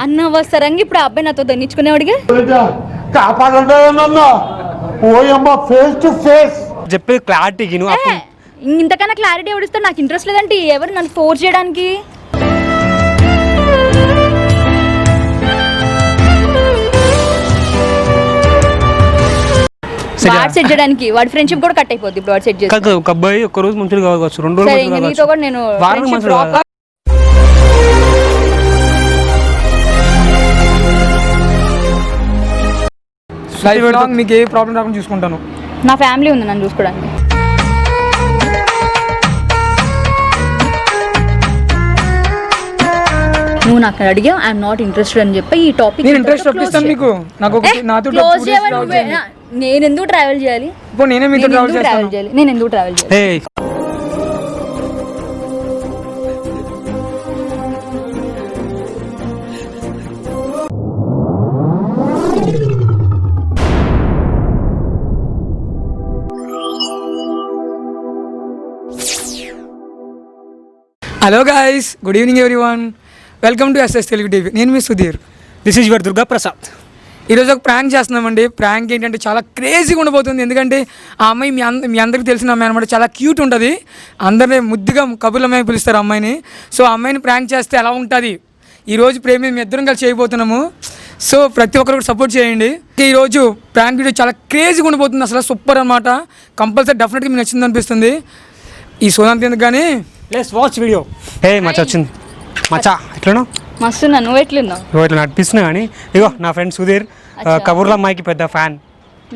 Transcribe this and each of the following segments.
అనవసరంగా ఇప్పుడు ఆ అబ్బాయి నాతో దండించుకునేవాడిగా చెప్పే క్లారిటీకి ఇంతకన్నా క్లారిటీ ఎవడిస్తే నాకు ఇంట్రెస్ట్ లేదంటే ఎవరు నన్ను ఫోర్స్ చేయడానికి. వాడు సెట్ చేయడానికి వాడి ఫ్రెండ్షిప్ కూడా కట్ అయిపోద్ది ఇప్పుడు వాడు సెట్ చేసి. ఒక అబ్బాయి ఒక రోజు మంచిగా కావచ్చు, 2 రోజులు నీతో కూడా నేను మీకు ఏ ప్రాబ్లం రాకుండా చూసుకుంటాను. నా ఫ్యామిలీ ఉంది నన్ను చూసుకోవడానికి. నువ్వు నాకు అడిగావు ఐఎమ్ నాట్ ఇంట్రెస్టెడ్ అని చెప్పి ఈ టాపిక్ నేను ఇంట్రెస్ట్ రప్పిస్తాను మీకు. నాకు నేను ఎందుకు ట్రావెల్ చేయాలి? నేనే మీతో ట్రావెల్ చేయాలి. నేను ఎందుకు ట్రావెల్ చేయాలి? Hello guys, good evening everyone. Welcome to SS Telugu TV. నేను మీ Sudhir. This is your Durga Prasad. ఈరోజు ఒక ప్రాంక్ చేస్తున్నామండి. ప్రాంక్ ఏంటంటే చాలా క్రేజీగా ఉండబోతుంది. ఎందుకంటే ఆ అమ్మాయి మీ అందరికీ తెలిసిన అమ్మాయి అనమాట. చాలా క్యూట్ ఉంటుంది. అందరినీ ముద్దుగా కబుర్ల అమ్మాయి పిలుస్తారు అమ్మాయిని. సో ఆ అమ్మాయిని ప్రాంక్ చేస్తే ఎలా ఉంటుంది ఈరోజు ప్రేమి మీ ఇద్దరం కలిసి చేయబోతున్నాము. సో ప్రతి ఒక్కరు కూడా సపోర్ట్ చేయండి. ఈరోజు ప్రాంక్ వీడియో చాలా క్రేజీగా ఉండబోతుంది. అసలు సూపర్ అనమాట. కంపల్సరీ డెఫినెట్గా మీకు నచ్చింది అనిపిస్తుంది. ఈ సోదాంతి ఎందుకు కానీ లెట్స్ వాచ్ వీడియో. హే మచ్చా వచ్చింది. మచ్చా ఎట్లా మస్తు. నువ్వు ఎట్లున్నావు? నువ్వు ఎట్లా నడిపిస్తున్నా కానీ ఇగో నా ఫ్రెండ్ సుధీర్ కబుర్ల అమ్మాయికి పెద్ద ఫ్యాన్.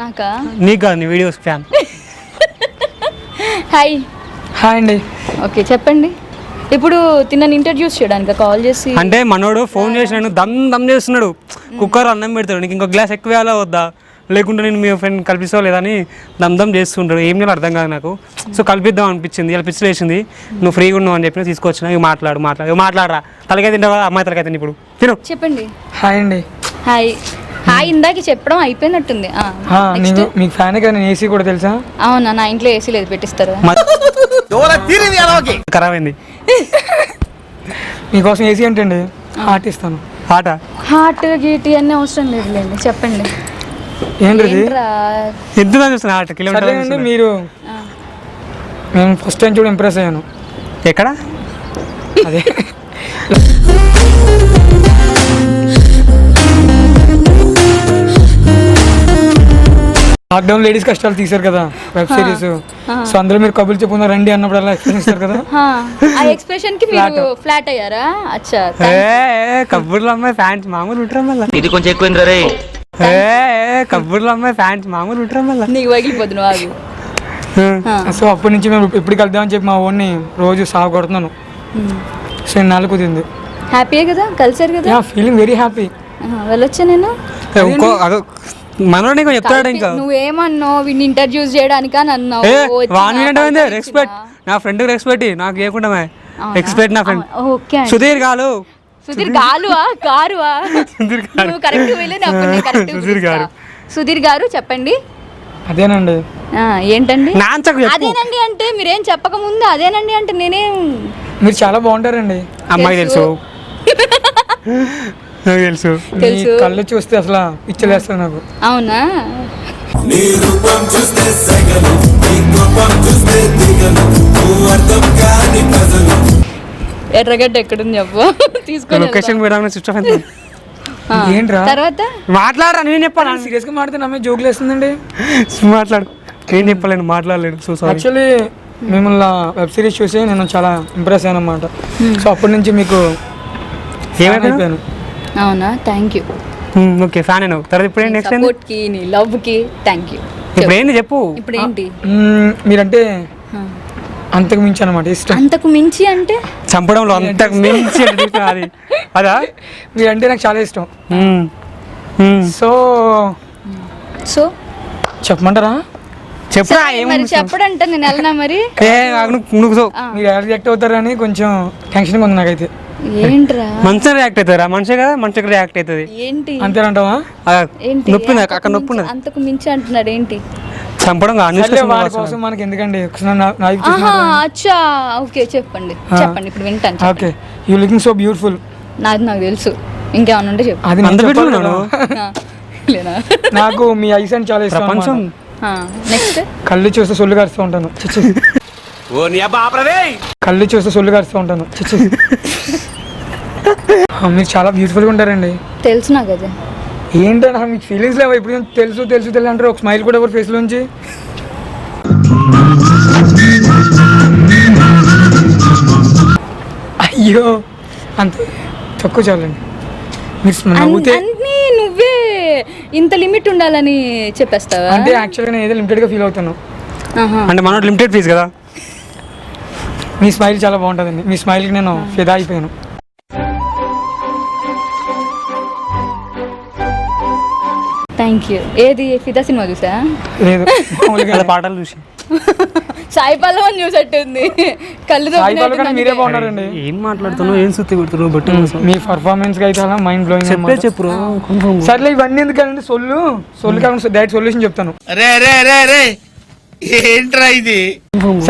నాకా? నీకు కాదు, నీ వీడియోస్ ఫ్యాన్. హాయ్. హాయ్ అండి. ఓకే చెప్పండి. ఇప్పుడు తిన్నని ఇంట్రడ్యూస్ చేయడానికి కాల్ చేసి అంటే మనోడు ఫోన్ చేసినాడు, దమ్ చేస్తున్నాడు. కుక్కర్ అన్నం పెడతాడు, నీకు ఇంకో గ్లాస్ ఎక్కువ వేయాలా వద్దా, లేకుంటే నేను మీ ఫ్రెండ్ కల్పిస్తావు లేదని దమ్ చేస్తుంటాడు. ఏం చేయాలి అర్థం కాదు నాకు. సో కలిపిద్దాం అనిపించింది. ఇలా పిచ్చి లేచింది. నువ్వు ఫ్రీగా ఉన్నావు అని చెప్పి తీసుకొచ్చిన. ఇవి మాట్లాడరా. తలకాయ తింటావా? అమ్మాయి తలకాయ తిని ఇప్పుడు తిను. చెప్పండి. హాయ్ అండి. హాయ్. హాయ్ ఇందాక చెప్పడం అయిపోయినట్టుంది. మీకు ఫ్యాన్ కదా, నేను ఏసీ కూడా తెలుసా? అవునా? నా ఇంట్లో ఏసీ లేదు, పెట్టిస్తారు. ఖరాబ్ అయింది. మీకోసం ఏసీ ఏంటండి, హార్ట్ ఇస్తాను. హార్ట్ గీటీ అన్నీ అవసరం లేదులేండి, చెప్పండి. ఏంటండి ఎంత చూస్తున్నా హార్ట్ కిలోమీటర్. మీరు నేను ఫస్ట్ టైం చూడ ఇంప్రెస్ అయ్యాను. ఎక్కడ? అదే లాక్డౌన్ లేడీస్ కష్టాలు తీశారు కదా వెబ్ సిరీస్. సో అందులో మీరు కబుర్లు చెప్పుకున్నా రండి అన్నప్పుడు అలా ఎక్స్ప్రెషన్ ఇస్తారు కదా. ఆ ఎక్స్ప్రెషన్ కి మీరు ఫ్లాట్ అయ్యారా? అచ్చా. కబుర్ల అమ్మాయి ఫ్యాన్స్ మామూలు ఉంటారా మళ్ళీ? ఇది కొంచెం ఎక్కువైంది రే. కబుర్ల అమ్మాయి ఫ్యాన్స్ మామూలు ఉంటారా మళ్ళీ? నీకు వగిలిపోద్దు నువ్వు ఆగు. సో అప్పటి నుంచి మేము ఎప్పుడు కలుద్దామని చెప్పి మా ఓన్ని రోజు సాగు కొడుతున్నాను. సో నాలుగు కుదిరింది. హ్యాపీయే కదా, కలిసారు కదా? Feeling very happy. వెళ్ళొచ్చా నేను? మనోడు చెప్తాడు ఇంకా. నువ్వేమన్నావు వీడిని ఇంట్రడ్యూస్ చేయడానికా నన్ను? రెస్పెక్ట్, నా ఫ్రెండ్ రెస్పెక్ట్ నాకు చేయకుండా రెస్పెక్ట్. నా ఫ్రెండ్ సుధీర్ గారు. సుధీర్ గాలువా కారువా? నువ్వు కరెక్ట్ సుధీర్ గారు. సుధీర్ గారు చెప్పండి. అదేనండి. ఏంటండి అదేనండి అంటే? మీరేం చెప్పక ముందు అదేనండి అంటే నేనేం. మీరు చాలా బాగుంటారండి. అమ్మాయి తెలుసు, తెలుసు. కళ్ళు చూస్తే అసలు పిచ్చలేస్తుంది నాకు. అవునా? ఎర్రగడ్డ ఎక్కడుంది చెప్పు, తీసుకొని లొకేషన్ ఏంట్రా తర్వాత మాట్లాడరా. నేను చెప్పాను సీరియస్ గా మాట్లాడితే నమ్మే జోకులు వేస్తుందండి. మాట్లాడు. నేను చెప్పలేను, మాట్లాడలేను. So sorry. యాక్చువల్లీ మిమ్మల్ని వెబ్ సిరీస్ చూసి నేను చాలా ఇంప్రెస్ అయ్యాను అన్నమాట. సో అప్పటి నుంచి మీకు ఏమైపోయాను. అవునా? Thank you. ఓకే ఫ్యాన్ అయినావు. తర్వాత ఇప్పుడు ఏంటి? నెక్స్ట్ సపోర్ట్ కి నీ లవ్ కి థ్యాంక్ యూ. ఇప్పుడు ఏంటి చెప్పు. ఇప్పుడు ఏంటి? మీరంటే అంతకు మించి అనమాట ఇష్టం. అంతకు మించి అంటే చంపడంలో అంతకు మించి అది అదా? మీరంటే నాకు చాలా ఇష్టం. సో సో చెప్పమంటారా? చెప్పరా? మరి చెప్పడంటే నేను వెళ్ళనా మరి? మీరు ఎలా రియాక్ట్ అవుతారని కొంచెం టెన్షన్గా ఉంది నాకైతే. ఏంట్రా? మంచిగా రియాక్ట్ అవుతారా? మనిషి కదా, మంచిగా రియాక్ట్ అవుతుంది. ఏంటి అంతేనంటావా? నొప్పి అక్కడ నొప్పి ఉన్నది. అంతకు మించి అంటున్నాడు ఏంటి? చంపడం కోసం మనకి ఎందుకండి. అచ్చా ఓకే చెప్పండి చెప్పండి ఇప్పుడు వింటాను. Okay you looking so beautiful. నాకు తెలుసు. ఇంకేమన్నా ఉంటే చెప్పు. అది నేను అంత చెప్పాలి పెట్టుకున్నాను. కదా. లేదా నాకు మీ ఐస్ అని చాలా ఇష్టం ప్రపంచం అన్నమాట. నెక్స్ట్ కళ్ళు చూస్తే సొల్లు కరుస్తూ ఉంటాను చిచ్చి. కళ్ళు చూస్తే సొల్లు కరుస్తూ ఉంటాను చిచ్చి. మీరు చాలా బ్యూటిఫుల్గా ఉంటారండి. తెలుసు నాకు అది. ఏంటన్నా మీకు ఫీలింగ్స్ లేవా? ఇప్పుడు తెలుసు తెలుసు తెలుసు అంటారు, ఒక స్మైల్ కూడా ఎవరు ఫేస్లోంచి. అయ్యో అంతే తక్కువ చాలండి. మీరు నవ్వుతే అన్నీ నువ్వే ఇంత లిమిట్ ఉండాలని చెప్పేస్తావా? అంటే యాక్చువల్గా నేను ఏదో లిమిటెడ్గా ఫీల్ అవుతాను. ఆహా. అంటే మనోడు లిమిటెడ్ ఫీజ్ కదా. మీ స్మైల్ చాలా బాగుంటుందండి. మీ స్మైల్కి నేను ఫిదా అయిపోయాను. Thank you. ఏది ఫిదా సినిమా చూసా? లేదు మామూలుగా అలా పాటలు చూసి సాయి పల్లవన్ చూసట్టుంది. కళ్ళు సాయి పల్లవి కన్నా మీరే బాగున్నారండి. ఏం మాట్లాడుతున్నావు, ఏం సుత్తి కొడుతున్నావు బట్టి మీ పర్ఫార్మెన్స్కి అయితే అలా మైండ్ బ్లోయింగ్. చెప్పే చెప్పు బ్రో. సర్లే ఇవన్నీ ఎందుకంటే సొల్లు కాకుండా డైరెక్ట్ సొల్యూషన్ చెప్తాను. ఏంట్రా ఇది?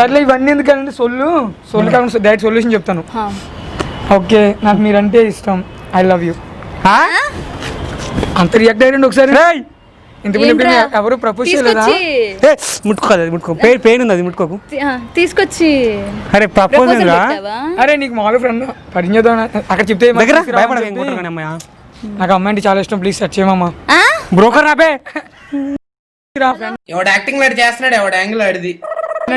సర్లే ఇవన్నీ ఎందుకంటే సొల్లు కాకుండా డైరెక్ట్ సొల్యూషన్ చెప్తాను. ఓకే, నాకు మీరంటే ఇష్టం. I love you. అంత రియాక్ట్ అయ్యండి ఒకసారి. ఇంతకుముందు ఎవరు ప్రపోజ్ చేయలేదా? ముట్టుకో పెయిన్ ఉంది, అది ముట్టుకోకు. తీసుకొచ్చి అరే ప్రపోజ్ అరే నీకు మామూలు ఫ్రెండ్ పరిచయం చేద్దాం అక్కడ చెప్తే దగ్గర భయపడక అమ్మాయ. నాకు అమ్మాయి అంటే చాలా ఇష్టం, ప్లీజ్ సెట్ చేయమమ్మా. బ్రోకర్ రాబే. ఎవడు యాక్టింగ్ లాంటి చేస్తున్నాడు, ఎవడు యాంగిల్ ఆడిది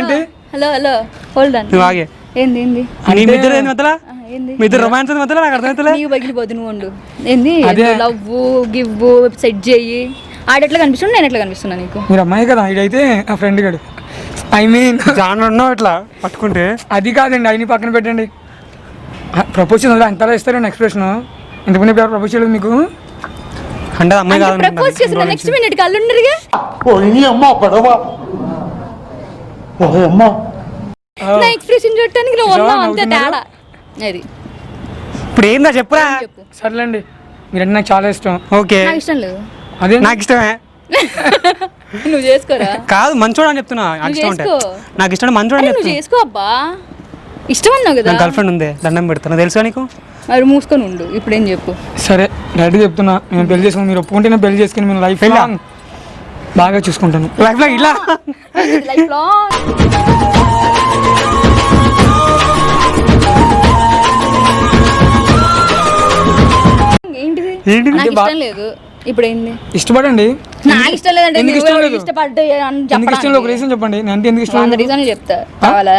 అంటే హలో హలో హోల్డ్ ఆన్. నువ్వు ఆగే. ఏంది ఏంది నీ మిద్దరు ఏంది మధ్యలో? ఏంది మీ ఇద్దరు రొమాన్స్ మధ్యలో నాకు అర్థమవుతలే. నీవు పగిలిపోద్దు నువ్వు ఉండు. ఏంది అదే. లవ్ గివ్ సెట్ చేయి. ఆడెట్లా కనిపిస్తుంది, నేను ఎట్లా కనిపిస్తున్నా నీకు? మీరు అమ్మాయి కదా, ఇదైతే ఆ ఫ్రెండ్ గడు. ఐ మీన్ జాన్ ఉన్నావు ఇట్లా పట్టుకుంటే. అది కాదండి, అయిన పక్కన పెట్టండి. ప్రపోజ్ అంతలా ఇస్తారండి ఎక్స్ప్రెషన్. ఇంతకుముందు ఎవరు ప్రపోజ్ చేయలేదు మీకు? అంటే అమ్మాయి కాదు ప్రపోజ్ చేసిన నెక్స్ట్ మినిట్ కళ్ళు ఉండరుగా. నా ఎక్స్ప్రెషన్ చూడటానికి నువ్వు ఉన్నావు అంతే తేడా. అది ఇప్పుడు ఏందా చెప్పురా. చెప్పు. సర్లేండి, మీరంటే నాకు చాలా ఇష్టం. ఓకే నాకు ఇష్టం లేదు. అదే నాకు ఇష్టమే. నువ్వు చేసుకోరా? కాదు మంచోడు అని చెప్తున్నా. నాకు ఇష్టం అంటే చేసుకో. నాకు ఇష్టం మంచోడు అని నువ్వు చెప్తున్నా. చేసుకో అబ్బా, ఇష్టం అన్నావు కదా. నాకు గర్ల్ ఫ్రెండ్ ఉంది, దండం పెడుతున్నా, తెలుసా నీకు? మరి మూసుకొని ఉండు. ఇప్పుడు ఏం చెప్పు. సరే డైరెక్ట్ చెప్తున్నా, నేను పెళ్లి చేసుకుని మీరు ఒప్పుకుంటే నేను పెళ్లి చేసుకుని నేను లైఫ్ లాంగ్ బాగా చూసుకుంటాను. లైఫ్ లో ఇలా లైఫ్ లాంగ్ ఏంటిది? ఏంటి? నాకు ఇష్టం లేదు. ఇప్పుడు ఏంది? ఇష్టపడండి. నాకు ఇష్టం లేదంటే ఎందుకు ఇష్టం లేదు? ఇష్టపడ్డా అని ఎందుకు ఇష్టం లేదు? ఒక రీజన్ చెప్పండి. నేను అంటే ఎందుకు ఇష్టం వంద రీజన్ చెప్తా. కావాలా?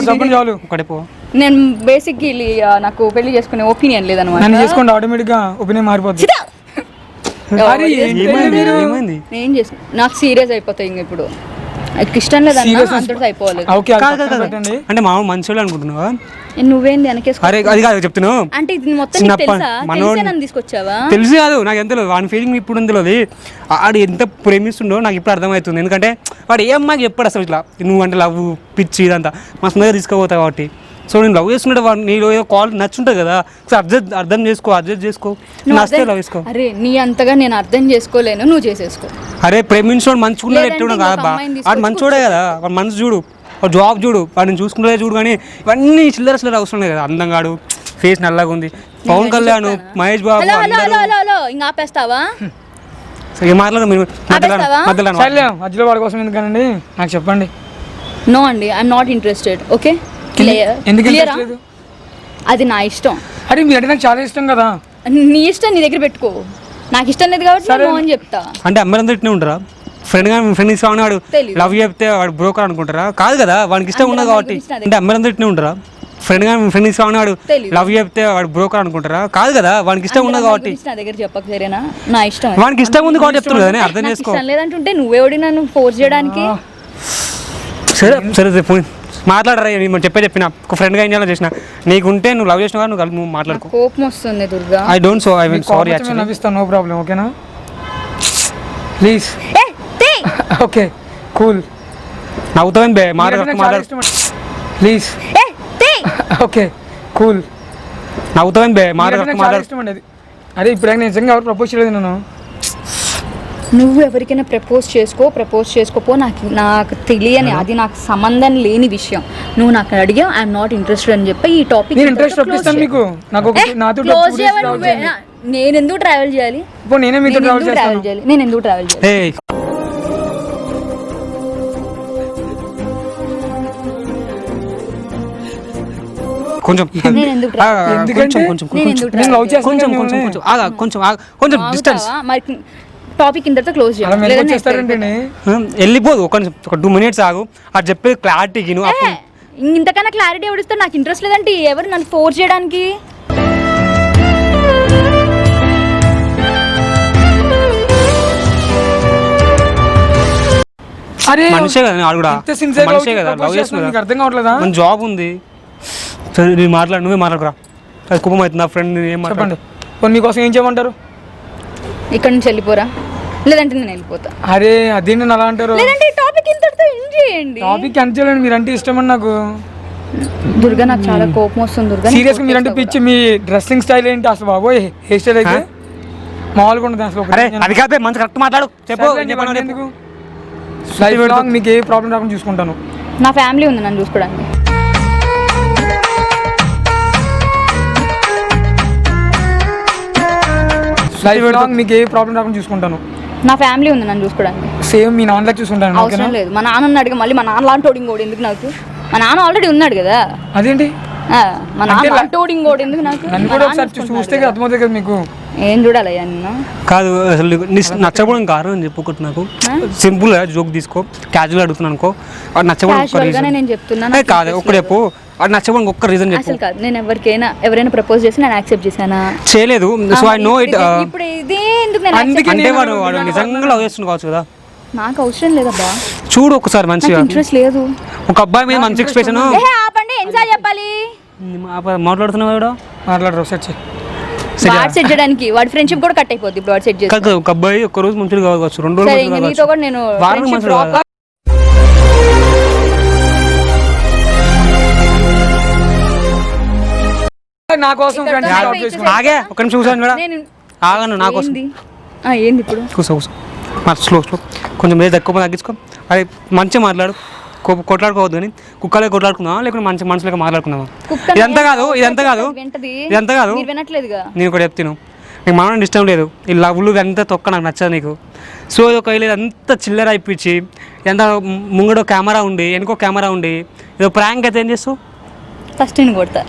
చెప్పండి చాలు. ఒకటే పో. నేను బేసిక్లీ నాకు పెళ్లి చేసుకునే ఒపీనియన్ లేదనమాట. నన్ను చేసుకోండి, ఆటోమేటిక్ గా ఒపీనియన్ మారిపోద్ది. అరే, ఏమైంది? నేను చేసుకో, నాకు సీరియస్ అయిపోతాయి ఇంక ఇప్పుడు. నాకు ఇష్టం లేదన్నా అంతటితో అయిపోవాలి. ఓకే, కాదు, కాదు, కాదు. పెట్టండి. అంటే మామూలు మంచోళ్ళు అనుకుంటున్నావా? నువ్వేంది వెనకేసుకో. అరే అది కాదు చెప్తున్నావు. అంటే ఇది మొత్తం నీకు తెలుసా? తెలిసే నన్ను తీసుకొచ్చావా? తెలుసు కాదు, నాకు ఎంత తెలియదు. వాడి ఫీలింగ్ ఇప్పుడు ఉంది తెలియదు. వాడు ఎంత ప్రేమిస్తుండో నాకు ఇప్పుడు అర్థమవుతుంది. ఎందుకంటే వాడు ఏ అమ్మాయికి చెప్పాడు అసలు ఇట్లా నువ్వు అంటే లవ్ పిచ్చి ఇదంతా మా దగ్గర తీసుకుపోతావు కాబట్టి. సో నేను లవ్ చేస్తుంటే వాడు నీలో ఏదో కాల్ నచ్చుంటుంది కదా, సో అర్థం చేసుకో, అడ్జస్ట్ చేసుకో, నచ్చితే లవ్ చేసుకో. అరే నీ అంతగా నేను అర్థం చేసుకోలేను, నువ్వు చేసేసుకో. అరే ప్రేమించోడు మంచుకున్నాడు ఎట్లా కాదా, వాడు మంచోడే కదా, వాడు మనసు చూడు, వాడు జాబ్ చూడు, వాడిని చూసుకుంటే చూడు. కానీ ఇవన్నీ చిల్లర అవసరం లేదు కదా. అందంగాడు, ఫేస్ నల్లగా ఉంది, పవన్ కళ్యాణ్, మహేష్ బాబు, ఇంకా ఆపేస్తావా? మాట్లాడు మధ్యలో వాడి కోసం ఎందుకనండి, నాకు చెప్పండి. నో అండి, ఐఎమ్ నాట్ ఇంట్రెస్టెడ్. ఓకే, ఎందుకు interest లేదు? అది నా ఇష్టం. అరే మీరు అంటే నాకు చాలా ఇష్టం కదా. నీ ఇష్టం నీ దగ్గర పెట్టుకో. నాకు ఇష్టం లేదు కాబట్టి నేను అని చెప్తా. అంటే అమ్మాయిలందరూ ఇట్నే ఉంటారా? ఫ్రెండ్ గా ఫ్రెండ్ ఇస్తామని వాడు లవ్ చెప్తే వాడు బ్రోకర్ అనుకుంటారా? కాదు కదా, వాడికి ఇష్టం ఉండదు కాబట్టి. అంటే అమ్మాయిలందరూ ఇట్నే ఉంటారా? ఫ్రెండ్ గా ఫ్రెండ్ ఇస్తామని వాడు లవ్ చెప్తే వాడు బ్రోకర్ అనుకుంటారా? కాదు కదా, వాడికి ఇష్టం ఉండదు కాబట్టి. నా దగ్గర చెప్పక సరేనా? నా ఇష్టం. వాడికి ఇష్టం ఉంది కాబట్టి చెప్తున్నారు కదా, అర్థం చేసుకో. ఇష్టం లేదంటుంటే నువ్వెవడి నన్ను ఫోర్స్ చేయడానికి? సరే సరే మాట్లాడరా, నేను చెప్పిన ఒక ఫ్రెండ్ గా ఏం చేసిన నీకుంటే నువ్వు లవ్ చేసినా నువ్వు మాట్లాడుకో. కోపం వస్తుంది Durga. I don't so I mean sorry actually. నవ్విస్తాను, నో ప్రాబ్లం. ఓకేనా? ప్లీజ్. Okay cool. నవ్వుతావేం బే మాట్లాడు. ప్లీజ్. Okay cool. నవ్వుతావేం బే మాట్లాడు. అరే ఇప్పుడు నిజంగా ఎవరు ప్రపోజ్ చేయలేదు నేను. నువ్వు ఎవరికైనా ప్రపోజ్ చేసుకోపో. నాకు తెలియని, అది నాకు సంబంధం లేని విషయం. నువ్వు నాకు అడిగావు, ఐఎమ్ నాట్ ఇంట్రెస్టెడ్ అని చెప్పి ఈ టాపిక్ ఇంట్రెస్ట్ రప్పిస్తాను మీకు. నాకు నాతో నేను ఎందుకు ట్రావెల్ చేయాలి? ఇప్పుడు నేనే మీతో ట్రావెల్ చేస్తాను. నేను ఎందుకు ట్రావెల్ చేయాలి? ఏయ్ కొంచెం నేను ఎందుకు ఆ, ఎందుకంటే కొంచెం నేను ఎందుకు నేను లవ్ చేస్తాను కొంచెం కదా కొంచెం మిమ్మల్ని. కొంచెం ఆగా కొంచెం కొంచెం డిస్టెన్స్ ఆగుతావా? మరి టాపిక్ ఇంతటితో క్లోజ్ అలా చేయాలి. మెలకు వచ్చేస్తారంటే వెళ్ళిపోదు ఒక 2 minutes ఆగు అది చెప్పేది క్లారిటీకి నువ్వు అప్పుడు ఇంతకన్నా క్లారిటీ ఎవరిస్తే నాకు ఇంట్రెస్ట్ లేదంటే ఎవరు నన్ను ఫోర్స్ చేయడానికి? అరే మనిషే కదా నేను కూడా ఇంత సిన్సియర్ మనిషే కదా లవ్ చేస్తున్నా నీకు అర్థం కావట్లేదా? మన జాబ్ ఉంది సరే నేను మాట్లాడు నువ్వే మాట్లాడుకురా అది కుప్పం అవుతుంది నా ఫ్రెండ్ ఏం చెప్పండి మాట్లాడు పోనీ మీకోసం ఏం చేయమంటారు? ఇక్కడ నుంచి వెళ్ళిపోరా, లేదంటే నేను వెళ్ళిపోతా. అరే అదేంటి అలా అంటారు? లేదంటే ఈ టాపిక్ ఇంతటితో ఎండ్ చేయండి. టాపిక్ అంతేలేండి, మీరంటే ఇష్టమని నాకు. దుర్గా నాకు చాలా కోపం వస్తుంది దుర్గా. సీరియస్గా మీరంటే పిచ్చి. మీ డ్రెస్సింగ్ స్టైల్ ఏంటి అసలు బాబోయ్? హెయిర్ స్టైల్ అయితే మామూలుగా ఉంటుంది అసలు. అరే అది కాదే మంచి కరెక్ట్ మాట్లాడు చెప్పు ఏం చెప్పాలో చెప్పు. ఎందుకు లైఫ్ లాంగ్ మీకు ఏ ప్రాబ్లం రాకుండా చూసుకుంటాను. నా ఫ్యామిలీ ఉంది నన్ను చూసుకోవడానికి. లైఫ్ లాంగ్ మీకు ఏ ప్రాబ్లం రాకుండా చూసుకుంటాను. నా ఫ్యామిలీ ఉంది నన్ను చూసుకోవడానికి. సేమ్ మీ నాన్నలా చూసుకుంటాను. ఓకేనా? అవసరం లేదు. మా నాన్న అడిగా మళ్ళీ మా నాన్న లాంటి ఇంకోటి ఎందుకు నాకు? మా నాన్న ఆల్రెడీ ఉన్నాడు కదా. అదేంటి మా నాన్న లాంటి ఇంకోటి ఎందుకు నాకు? నన్ను కూడా ఒకసారి చూస్తే అర్థమవుతుంది కదా మీకు. ఏం చూడాలయ్యా నిన్ను? కాదు అసలు నచ్చకపోవడం కారణం అని చెప్పు ఒకటి నాకు సింపుల్ జోక్ తీసుకో క్యాజువల్ అడుగుతున్నాను అనుకో అది నచ్చకపోవడం ఒక్క Casual గానే రీజన్ నేను చెప్తున్నా. కాదు ఒక్కటి చెప్పు అది నచ్చకపోవడం ఒక్క రీజన్ చెప్పు. అసలు కాదు, నేను ఎవరైనా ప్రపోజ్ చేసి నేను యాక్సెప్ట్ చేశానా? చేయలేదు సో ఐ నో ఇట్ ఇప్పుడు ఇదే ఎందుకు నేను accept అందుకే అంటే వాడు నిజంగా లవ్ చేస్తుంది కావచ్చు కదా. నాకు అవసరం లేదబ్బా, చూడు ఒకసారి మంచిగా ఇంట్రెస్ట్ లేదు. ఒక అబ్బాయి మీద మంచి ఎక్స్ప్రెషన్ ఆపండి, ఎన్నిసార్లు చెప్పాలి? మాట్లాడుతున్నావు మాట్లాడరు సెట్ చేయి. వాడు సెట్ చేయడానికి వాడి ఫ్రెండ్షిప్ కూడా కట్ అయిపోద్ది ఇప్పుడు వాడు సెట్ చేసి. కాదు ఒక అబ్బాయి ఒక రోజు మంచిగా కావచ్చు 2 రోజులు సరే మంచిగా ఇంక నీతో కావచ్చు కూడా నేను వారం friendship మంచిగా drop కాదు. నా కోసం ఇక్కడ ఫ్రెండ్స్ life డ్రాప్ ఇచ్చేసి- చేసుకుంటా. ఆగే ఒక నిమిషం కూర్చోండి మేడం నేను ఆగను నా కోసం ఏంది? ఏంది ఇప్పుడు? కూర్చో స్లో కొంచెం ఏది ఎక్కువ తగ్గించుకో అదే మంచిగా మాట్లాడు కొట్లాడుకోవద్దు కానీ కుక్కలే కొట్లాడుకుందామా లేకుంటే మంచి మనుషులకి మాట్లాడుకుందామా? కుక్కని ఇదంతా కాదు ఇదంతా కాదు వింటది. ఇదంతా కాదు మీరు వినట్లేదుగా. నేను ఒకటి చెప్తాను నీకు మనం ఇష్టం లేదు ఈ లవ్లు ఎంత తొక్క నాకు నచ్చదు నీకు. సో ఒక ఎంత చిల్లర అయిపించి ఎంత ముంగడో కెమెరా ఉండి వెనుకో కెమెరా ఉండి ఏదో ప్రాంక్ అయితే ఏం చేస్తావు? ఫస్ట్ నేను కొడతా.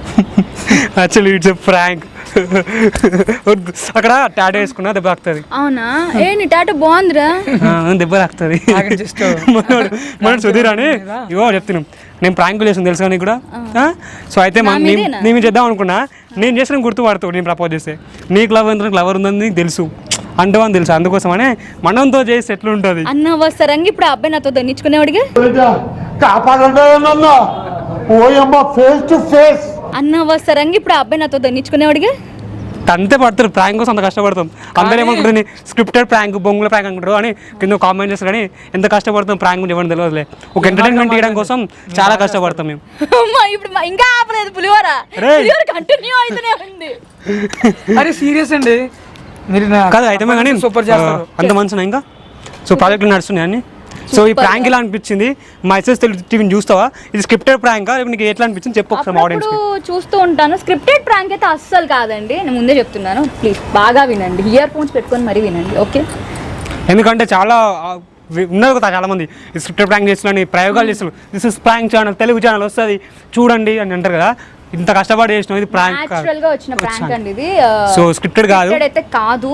Actually it's prank. అక్కడ టాటో వేసుకున్నా దెబ్బ తాకుతుంది. అవునా? ఏ నీ టాటూ బాగుందిరా. దెబ్బ తాకుతుంది. ఆగండి just. మనం సుధీర్ అని ఇగో చెప్తున్నాం నేను ప్రాంక్ చేసాను తెలుసా నీకు కూడా. సో అయితే మీదేనా? నేను చేద్దాం అనుకున్నా నేను చేసిన గుర్తుపడతావు నేను ప్రపోజ్ చేస్తే నీకు లవ్ ఎంత లవర్ ఉందని నీకు తెలుసు అంటావని తెలుసు అందుకోసమనే మనంతో చేసి ఎట్లుంటుంది. అనవసరంగా ఇప్పుడు ఆ అబ్బాయి నాతో దండించుకునేవాడిగా. అనవసరంగా ఇప్పుడు ఆ అబ్బాయి నాతో దండించుకునేవాడిగా. అంతే పడతారు ప్రాంక్ కోసం అంత కష్టపడతాం. అందరూ ఏమనుకుంటుంది స్క్రిప్టెడ్ ప్రాంక్ బొంగుల ప్రాంక్ అనుకుంటారు అని కింద కామెంట్ చేస్తారు కానీ ఎంత కష్టపడతాం ప్రాంక్ ఇవ్వడం తెలియదులే. ఒక ఎంటర్టైన్మెంట్ ఇవ్వడం కోసం చాలా కష్టపడతాం మేము. అమ్మా, ఇప్పుడు ఇంకా ఆపలేదు పులిహోర. రేయ్. పులిహోర కంటిన్యూ అవుతూనే ఉంది. అరే సీరియస్ అండి మీరు కాదు అయితే కానీ సూపర్ చేస్తారు. అంత మంచిగా ఇంకా సో ప్రాజెక్టులు నడుస్తున్నాయి అన్ని. సో ఈ ప్రాంక్ ఎలా అనిపించింది? మా ఎస్ఎస్ తెలుగు టీవీని చూస్తావా? ఇది స్క్రిప్టెడ్ ప్రాంక్ నీకు ఎట్లా అనిపించింది చెప్పు ఒకసారి ఆడియన్స్. అప్పుడప్పుడు చూస్తూ ఉంటాను. స్క్రిప్టెడ్ ప్రాంక్ అయితే అస్సలు కాదండి, నేను ముందే చెప్తున్నాను. ప్లీజ్ బాగా వినండి, ఇయర్ ఫోన్స్ పెట్టుకొని మరీ వినండి, ఓకే? ఎందుకంటే చాలా ఉన్నారు కదా చాలా మంది స్క్రిప్టెడ్ ప్రాంక్ చేస్తున్నారని ప్రయోగాలు చేస్తున్నారు. This is prank channel, Telugu channel వస్తుంది చూడండి అని అంటారు కదా. ఇంత కష్టపడి చేసిన ఇది ప్రాంక్ న్యాచురల్ గా వచ్చిన ప్రాంక్ అండి ఇది. సో స్క్రిప్టెడ్ కాదు, Scripted అయితే కాదు,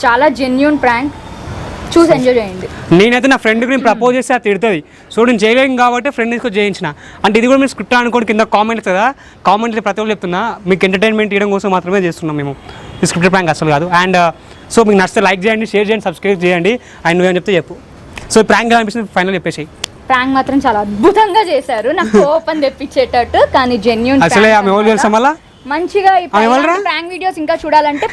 చాలా జెన్యూన్ ప్రాంక్. చూసి ఎంజాయ్ చేయండి. నేనైతే నా ఫ్రెండ్కి నేను ప్రపోజ్ చేస్తే అది తిడుతుంది. సో నేను చేయలేను కాబట్టి ఫ్రెండ్ తీసుకొని చేయించిన. అంటే ఇది కూడా మీరు స్క్రిప్ట్ అనుకోండి కింద కామెంట్స్ కదా, కామెంట్స్ ప్రతి ఒక్కరు చెప్తున్నా మీకు ఎంటర్టైన్మెంట్ ఇవ్వడం కోసం మాత్రమే చేస్తున్నాం మేము. ఈ స్క్రిప్టెడ్ ప్రాంక్ అసలు కాదు. అండ్ సో మీకు నచ్చితే లైక్ చేయండి, షేర్ చేయండి, సబ్స్క్రైబ్ చేయండి. అండ్ నువ్వేం చెప్తే చెప్పు. సో ఈ ప్రాంక్ ఎలా అనిపిస్తుంది ఫైనల్ చెప్పేసి. ప్రాంక్ మాత్రం చాలా అద్భుతంగా చేశారు, నాకు కోపం తెప్పించేటట్టు. కానీ జెన్యూన్ అసలే ఆమె ఎవరు తెలుసా మళ్ళా మంచిగా ఈ ప్రాంక్ వీడియోస్ ఇంకా చూడాలంటే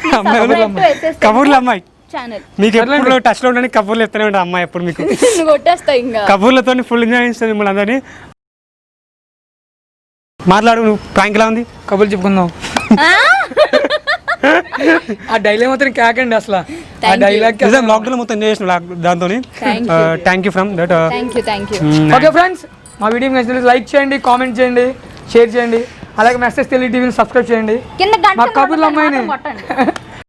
కబూర్లు అమ్మాయి ఛానల్ మీకు ఎప్పుడు టచ్ లో ఉండని కబూర్లు చెప్తూనే ఉంటాయి అమ్మాయి ఎప్పుడు మీకు కొట్టేస్తా ఇంకా. కబూర్లతో ఫుల్ ఎంజాయ్ చేస్తుంది మిమ్మల్ని అందరినీ. మాట్లాడు నువ్వు ప్రాంక్ ఎలా ఉంది? కబుర్లు చెప్పుకుందాం. ఆ డైలాగ్ మాత్రం కేకండి అసలు. ఆ డైలాగ్ లాక్డౌన్ మొత్తం ఎంజాయ్ చేసిన దాంతో. Thank you from that. Thank you. Okay friends, మా వీడియో నచ్చినట్లయితే లైక్ చేయండి, కామెంట్ చేయండి, షేర్ చేయండి. అలాగే మెసేజ్ తెలుగు టీవీని సబ్స్క్రైబ్ చేయండి. కింద గంట మా కబుర్లు అమ్మాయిని కొట్టండి.